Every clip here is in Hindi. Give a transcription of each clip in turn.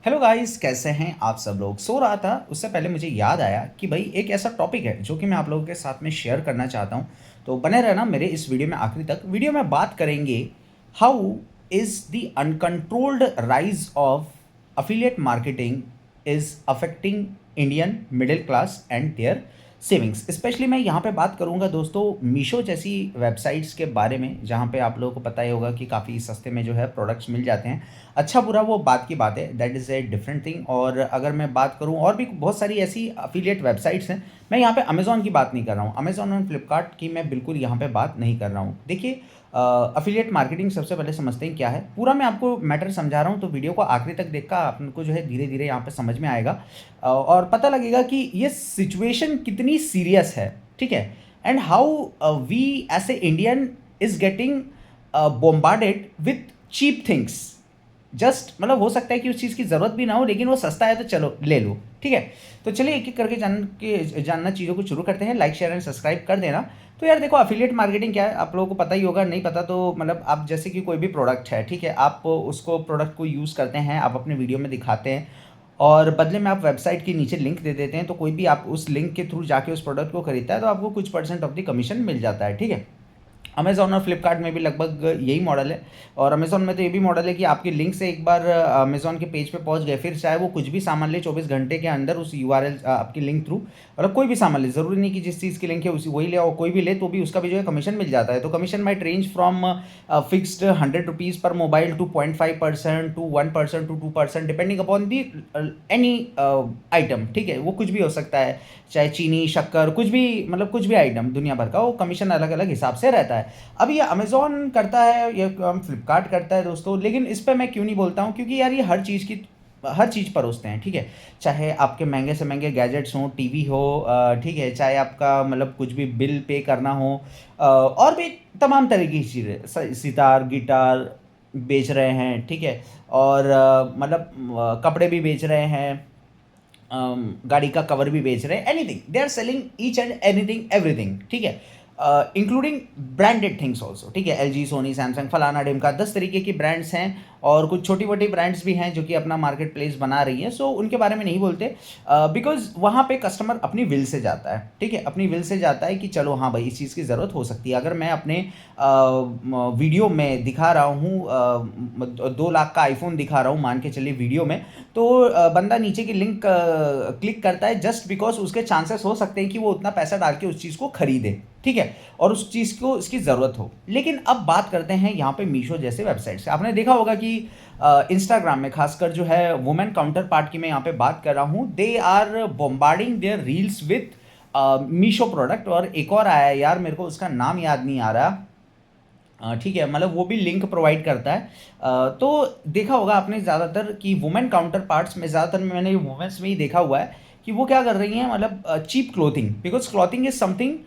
हेलो गाइस, कैसे हैं आप सब लोग। सो रहा था, उससे पहले मुझे याद आया कि भाई एक ऐसा टॉपिक है जो कि मैं आप लोगों के साथ में शेयर करना चाहता हूं। तो बने रहना मेरे इस वीडियो में आखिरी तक। वीडियो में बात करेंगे how is the uncontrolled rise of affiliate marketing is affecting Indian middle class and their savings. Specially मैं यहाँ पे बात करूँगा दोस्तों मीशो जैसी वेबसाइट्स के बारे में, जहाँ पे आप लोगों को पता ही होगा कि काफ़ी सस्ते में जो है प्रोडक्ट्स मिल जाते हैं। अच्छा बुरा वो बात की बात है, that is a different thing. और अगर मैं बात करूँ, और भी बहुत सारी ऐसी अफिलिएट वेबसाइट्स हैं। मैं यहाँ पे अमेज़ॉन की बात नहीं कर रहा हूँ, अमेज़ॉन और फ्लिपकार्ट की मैं बिल्कुल यहाँ पे बात नहीं कर रहा हूँ। देखिए, अफिलिएट मार्केटिंग सबसे पहले समझते हैं क्या है। पूरा मैं आपको मैटर समझा रहा हूँ, तो वीडियो को आखिरी तक देखकर आपको जो है धीरे धीरे यहाँ पे समझ में आएगा और पता लगेगा कि ये सिचुएशन कितनी सीरियस है। ठीक है, and how we as a Indian is getting bombarded with cheap things. Just मतलब हो सकता है कि उस चीज़ की ज़रूरत भी ना हो, लेकिन वो सस्ता है तो चलो ले लो। ठीक है, तो चलिए एक एक करके जानना चीज़ों को शुरू करते हैं। लाइक शेयर एंड सब्सक्राइब कर देना। तो यार देखो, अफिलिएट मार्केटिंग क्या है आप लोगों को पता ही होगा। नहीं पता तो मतलब आप जैसे कि कोई भी प्रोडक्ट है, ठीक है, आप उसको प्रोडक्ट को यूज़ करते हैं, आप अपने वीडियो में दिखाते हैं और बदले में आप वेबसाइट के नीचे लिंक दे देते हैं। तो कोई भी आप उस लिंक के थ्रू जाके उस प्रोडक्ट को खरीदता है तो आपको कुछ परसेंट ऑफ द कमीशन मिल जाता है। ठीक है, अमेज़ॉन और फ्लिपकार्ट में भी लगभग यही मॉडल है। और अमेज़ॉन में तो ये भी मॉडल है कि आपके लिंक से एक बार अमेज़ॉन के पेज पे पहुंच गए, फिर चाहे वो कुछ भी सामान ले 24 घंटे के अंदर उस यूआरएल आपकी लिंक थ्रू, मतलब कोई भी सामान ले, ज़रूरी नहीं कि जिस चीज़ की लिंक है उसी वही ले, और कोई भी ले तो भी उसका भी जो है कमीशन मिल जाता है। तो commission might range from fixed 100 rupees पर mobile to 0.5% to 1% to 2%, depending upon the any item. ठीक है, वो कुछ भी हो सकता है, चाहे चीनी शक्कर कुछ भी, मतलब कुछ भी आइटम दुनिया भर का, वो कमीशन अलग अलग हिसाब से रहता है। अब ये अमेज़ॉन करता है, ये फ्लिपकार्ट करता है दोस्तों, लेकिन इस पे मैं क्यों नहीं बोलता हूँ, क्योंकि यार ये हर चीज़ परोसते हैं। ठीक है, चाहे आपके महंगे से महंगे गैजेट्स हों, टीवी हो, ठीक है, चाहे आपका मतलब कुछ भी बिल पे करना हो, और भी तमाम तरह की चीज़ें, सितार गिटार बेच रहे हैं। ठीक है, और मतलब कपड़े भी बेच रहे हैं, गाड़ी का कवर भी बेच रहे हैं, anything they are selling, each and anything everything. ठीक है, इंक्लूडिंग ब्रांडेड थिंग्स ऑल्सो। ठीक है, एलजी सोनी सैमसंग फलाना ढिमका 10 तरीके की ब्रांड्स हैं, और कुछ छोटी मोटी ब्रांड्स भी हैं जो कि अपना मार्केट प्लेस बना रही हैं। सो उनके बारे में नहीं बोलते, बिकॉज वहाँ पे कस्टमर अपनी विल से जाता है। ठीक है, अपनी विल से जाता है कि चलो हाँ भाई इस चीज़ की ज़रूरत हो सकती है। अगर मैं अपने वीडियो में दिखा रहा हूँ 2 लाख का आईफोन दिखा रहा हूँ, मान के चलिए वीडियो में, तो बंदा नीचे की लिंक क्लिक करता है जस्ट बिकॉज उसके चांसेस हो सकते हैं कि वो उतना पैसा डाल के उस चीज़ को खरीदे। ठीक है, और उस चीज़ को इसकी ज़रूरत हो। लेकिन अब बात करते हैं यहाँ पे मीशो जैसे वेबसाइट से। आपने देखा होगा कि इंस्टाग्राम में खासकर जो है वुमेन काउंटर पार्ट की मैं यहाँ पे बात कर रहा हूँ, they are bombarding their reels with Meesho product. और एक और आया है यार, मेरे को उसका नाम याद नहीं आ रहा। ठीक है, मतलब वो भी लिंक प्रोवाइड करता है। तो देखा होगा आपने ज़्यादातर कि वुमेन काउंटर पार्ट्स में, ज़्यादातर मैंने वुमेन्स में ही देखा हुआ है कि वो क्या कर रही हैं, मतलब cheap clothing, because clothing is something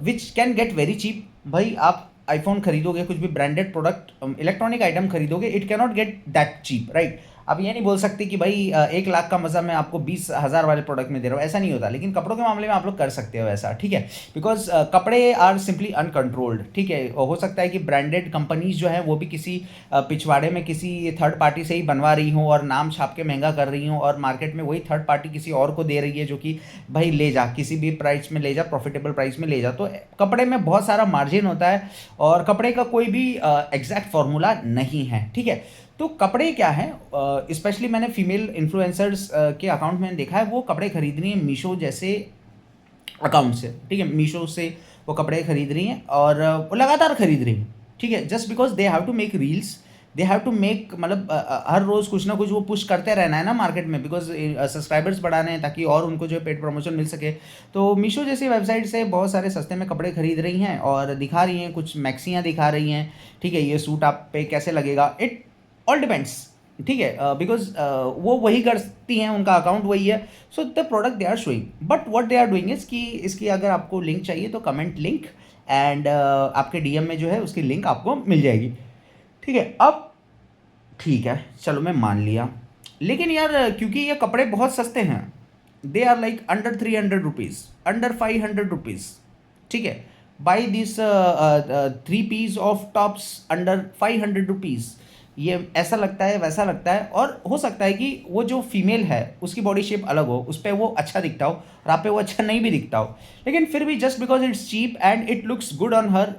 which can get very cheap. भाई आप आईफोन खरीदोगे, कुछ भी ब्रांडेड प्रोडक्ट इलेक्ट्रॉनिक आइटम खरीदोगे, it cannot get that cheap, right. आप ये नहीं बोल सकते कि भाई 1 लाख का मज़ा मैं आपको 20,000 वाले प्रोडक्ट में दे रहा हूँ, ऐसा नहीं होता। लेकिन कपड़ों के मामले में आप लोग कर सकते हो ऐसा। ठीक है, बिकॉज कपड़े आर सिंपली अनकंट्रोल्ड। ठीक है, हो सकता है कि ब्रांडेड कंपनीज जो हैं वो भी किसी पिछवाड़े में किसी थर्ड पार्टी से ही बनवा रही हों और नाम छाप के महंगा कर रही हों, और मार्केट में वही थर्ड पार्टी किसी और को दे रही है जो कि भाई ले जा, किसी भी प्राइस में ले जा, प्रॉफिटेबल प्राइस में ले जा। तो कपड़े में बहुत सारा मार्जिन होता है और कपड़े का कोई भी एग्जैक्ट फॉर्मूला नहीं है। ठीक है, तो कपड़े क्या है, स्पेशली मैंने फीमेल इन्फ्लुएंसर्स के अकाउंट में देखा है, वो कपड़े खरीद रही हैं मीशो जैसे अकाउंट से। ठीक है, मीशो से वो कपड़े खरीद रही हैं और वो लगातार खरीद रही हैं। ठीक है, just because they have to make reels, they have to make, मतलब हर रोज़ कुछ ना कुछ वो पुश करते रहना है ना मार्केट में, बिकॉज सब्सक्राइबर्स बढ़ाने हैं ताकि और उनको जो है पेड प्रमोशन मिल सके। तो मीशो जैसी वेबसाइट से बहुत सारे सस्ते में कपड़े खरीद रही हैं और दिखा रही हैं, कुछ मैक्सियाँ दिखा रही हैं। ठीक है, ये सूट आप पे कैसे लगेगा, इट ऑल डिपेंड्स। ठीक है, बिकॉज वो वही करती हैं, उनका अकाउंट वही है। So the product they are showing, but what they are doing is कि इसकी अगर आपको लिंक चाहिए तो कमेंट लिंक, एंड आपके डीएम में जो है उसकी लिंक आपको मिल जाएगी। ठीक है, अब ठीक है चलो मैं मान लिया, लेकिन यार क्योंकि ये कपड़े बहुत सस्ते हैं, they are like under 300 rupees, under 500 rupees. ठीक है, buy this 3 piece of tops under 500 rupees. ये ऐसा लगता है वैसा लगता है, और हो सकता है कि वो जो फीमेल है उसकी बॉडी शेप अलग हो, उस पर वो अच्छा दिखता हो और आप पे वो अच्छा नहीं भी दिखता हो, लेकिन फिर भी just because it's cheap and it looks good on her,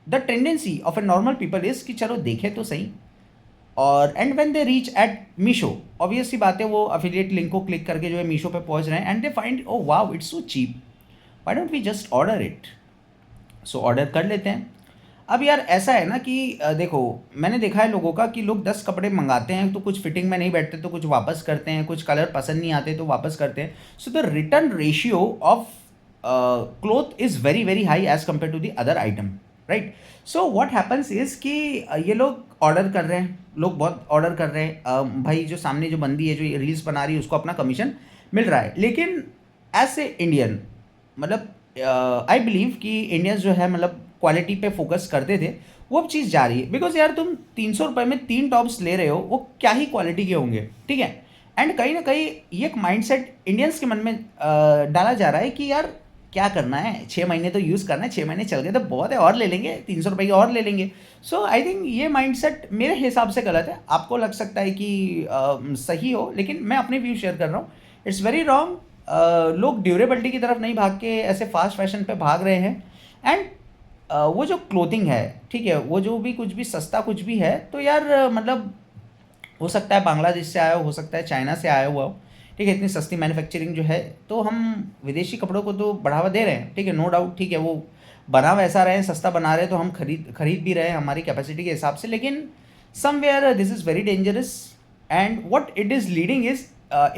the tendency of a normal people is कि चलो देखें तो सही। और and when they reach at Meesho, obvious सी बात है वो अफिलिएट लिंक को क्लिक करके जो है मीशो पे पहुंच रहे हैं, and they find oh wow it's so cheap, why don't we just order it. So order कर लेते हैं। अब यार ऐसा है ना कि देखो, मैंने देखा है लोगों का कि लोग 10 कपड़े मंगाते हैं तो कुछ फिटिंग में नहीं बैठते तो कुछ वापस करते हैं, कुछ कलर पसंद नहीं आते तो वापस करते हैं। So the return ratio of cloth is very very high as compare to the other item, right. So what happens is कि ये लोग ऑर्डर कर रहे हैं, लोग बहुत ऑर्डर कर रहे हैं, भाई जो सामने जो बंदी है जो ये रील्स बना रही है उसको अपना कमीशन मिल रहा है, लेकिन एज ए इंडियन, मतलब आई बिलीव कि इंडियंस जो है मतलब क्वालिटी पे फोकस करते थे, वो अब चीज़ जा रही है। बिकॉज यार तुम 300 रुपये में 3 टॉप्स ले रहे हो, वो क्या ही क्वालिटी के होंगे, ठीक है। एंड कहीं ना कहीं ये एक माइंडसेट इंडियंस के मन में डाला जा रहा है कि यार क्या करना है, 6 महीने तो यूज़ करना है, 6 महीने चल गए तो बहुत है, और ले लेंगे 300 रुपये की और ले लेंगे। सो आई थिंक ये माइंडसेट मेरे हिसाब से गलत है, आपको लग सकता है कि सही हो, लेकिन मैं अपने व्यू शेयर कर रहा हूँ, इट्स वेरी रॉन्ग। लोग ड्यूरेबिलिटी की तरफ नहीं भाग के ऐसे फास्ट फैशन पे भाग रहे हैं। एंड वो जो क्लोथिंग है, ठीक है, वो जो भी कुछ भी सस्ता कुछ भी है तो यार मतलब हो सकता है बांग्लादेश से आया हो सकता है चाइना से आया हुआ हो, ठीक है, इतनी सस्ती मैन्युफैक्चरिंग जो है, तो हम विदेशी कपड़ों को तो बढ़ावा दे रहे हैं, ठीक है, नो डाउट, ठीक है, वो बना वैसा रहे हैं, सस्ता बना रहे हैं तो हम खरीद खरीद भी रहे हैं हमारी कैपेसिटी के हिसाब से, लेकिन somewhere this is very dangerous. And what it is leading is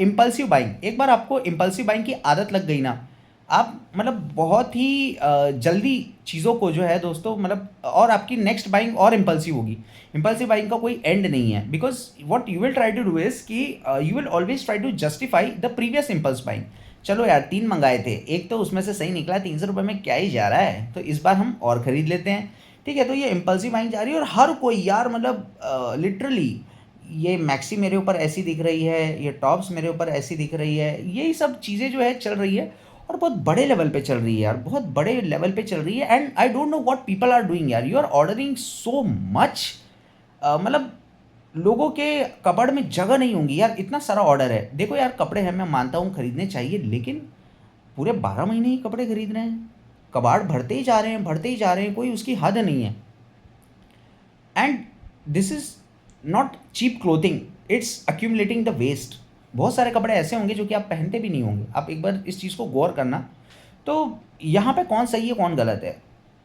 impulsive buying. एक बार आपको इम्पल्सिव बाइंग की आदत लग गई ना, आप मतलब बहुत ही जल्दी चीज़ों को जो है दोस्तों, मतलब और आपकी नेक्स्ट बाइंग और इम्पल्सिव होगी। इम्पल्सिव बाइंग का कोई एंड नहीं है, because what you will try to do is कि you will always try to justify the previous impulse buying. चलो यार 3 मंगाए थे, एक तो उसमें से सही निकला, 300 रुपये में क्या ही जा रहा है, तो इस बार हम और ख़रीद लेते हैं, ठीक है। तो ये इम्पल्सिव बाइंग जा रही है, और हर कोई यार मतलब लिटरली ये मैक्सी मेरे ऊपर ऐसी दिख रही है, ये टॉप्स मेरे ऊपर ऐसी दिख रही है, यही सब चीज़ें जो है चल रही है, और बहुत बड़े लेवल पे चल रही है यार, बहुत बड़े लेवल पे चल रही है। And I don't know what people are doing यार, you are ordering so much, मतलब लोगों के कबड़ में जगह नहीं होंगी यार, इतना सारा ऑर्डर है। देखो यार कपड़े हैं, मैं मानता हूँ खरीदने चाहिए, लेकिन पूरे 12 महीने ही कपड़े खरीद रहे हैं, कबाड़ भरते ही जा रहे हैं, भरते ही जा रहे हैं, कोई उसकी हद नहीं है। And this is not cheap clothing, it's accumulating the waste. बहुत सारे कपड़े ऐसे होंगे जो कि आप पहनते भी नहीं होंगे, आप एक बार इस चीज़ को गौर करना। तो यहाँ पे कौन सही है कौन गलत है,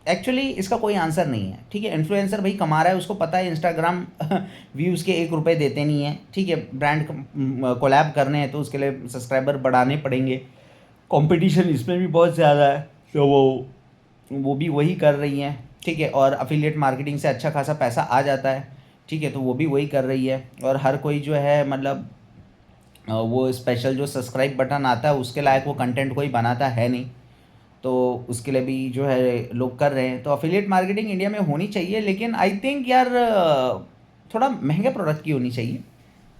एक्चुअली इसका कोई आंसर नहीं है, ठीक है। इन्फ्लुएंसर भाई कमा रहा है, उसको पता है इंस्टाग्राम व्यूज़ के 1 रुपये देते नहीं है, ठीक है, ब्रांड कोलैब करने हैं तो उसके लिए सब्सक्राइबर बढ़ाने पड़ेंगे, कंपटीशन इसमें भी बहुत ज़्यादा है, तो वो भी वही कर रही हैं, ठीक है, और अफिलिएट मार्केटिंग से अच्छा खासा पैसा आ जाता है, ठीक है, तो वो भी वही कर रही है। और हर कोई जो है मतलब वो स्पेशल जो सब्सक्राइब बटन आता है उसके लायक वो कंटेंट कोई बनाता है नहीं, तो उसके लिए भी जो है लोग कर रहे हैं। तो अफिलिएट मार्केटिंग इंडिया में होनी चाहिए, लेकिन आई थिंक यार थोड़ा महंगे प्रोडक्ट की होनी चाहिए,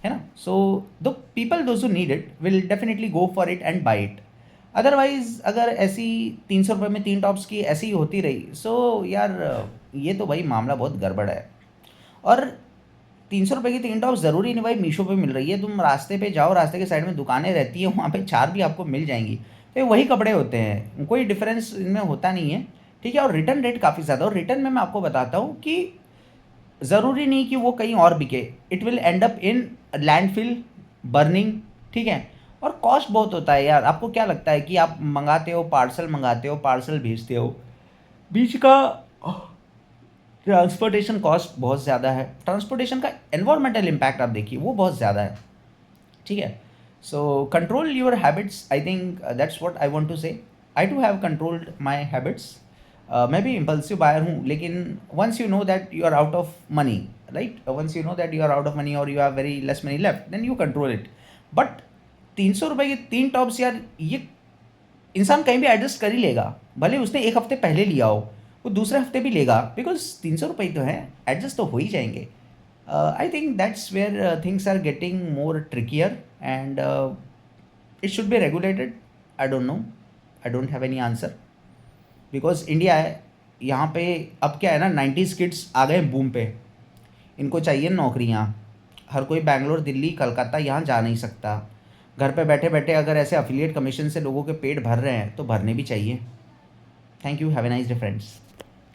है ना। So the people those who need it will definitely go for it and by it. Otherwise अगर ऐसी 300 रुपये में 3 टॉप्स की ऐसी ही होती रही, सो यार ये तो भाई मामला बहुत गड़बड़ है। और 300 रुपये की 3 टॉप्स ज़रूरी नहीं भाई मीशो पे मिल रही है, तुम रास्ते पे जाओ, रास्ते के साइड में दुकानें रहती हैं, वहाँ पे 4 भी आपको मिल जाएंगी, तो ये वही कपड़े होते हैं, कोई डिफरेंस इनमें होता नहीं है, ठीक है। और रिटर्न रेट काफ़ी ज़्यादा, और रिटर्न में मैं आपको बताता हूँ कि ज़रूरी नहीं कि वो कहीं और बिके, it will and up in landfill, burning, ठीक है। और कॉस्ट बहुत होता है यार, आपको क्या लगता है कि आप मंगाते हो, पार्सल मंगाते हो, पार्सल भेजते हो, बीच का ट्रांसपोर्टेशन कॉस्ट बहुत ज़्यादा है, ट्रांसपोर्टेशन का एनवायरमेंटल इम्पैक्ट आप देखिए वो बहुत ज़्यादा है, ठीक है। So control your habits, I think that's what I want to say. I do have controlled my habits, मैं भी इम्पल्सिव बायर हूँ, लेकिन once you know that you are out of money, right, once you know that you are out of money और you have very less money left, then you control it. But 300 रुपये की 3 टॉप्स यार, ये इंसान कहीं भी एडजस्ट कर ही लेगा, भले उसने एक हफ्ते पहले लिया हो, वो दूसरे हफ्ते भी लेगा, बिकॉज 300 रुपये तो है, एडजस्ट तो हो ही जाएंगे। I think that's where things are getting more trickier, and it should be regulated. I don't know, I don't have any answer, because India है, यहाँ पे अब क्या है ना, 90s किड्स आ गए बूम पे, इनको चाहिए नौकरियाँ। हर कोई बैंगलोर, दिल्ली, कलकत्ता यहाँ जा नहीं सकता। घर पे बैठे बैठे अगर ऐसे अफिलिएट कमीशन से लोगों के पेट भर रहे हैं तो भरने भी चाहिए। Thank you, have a nice day friends.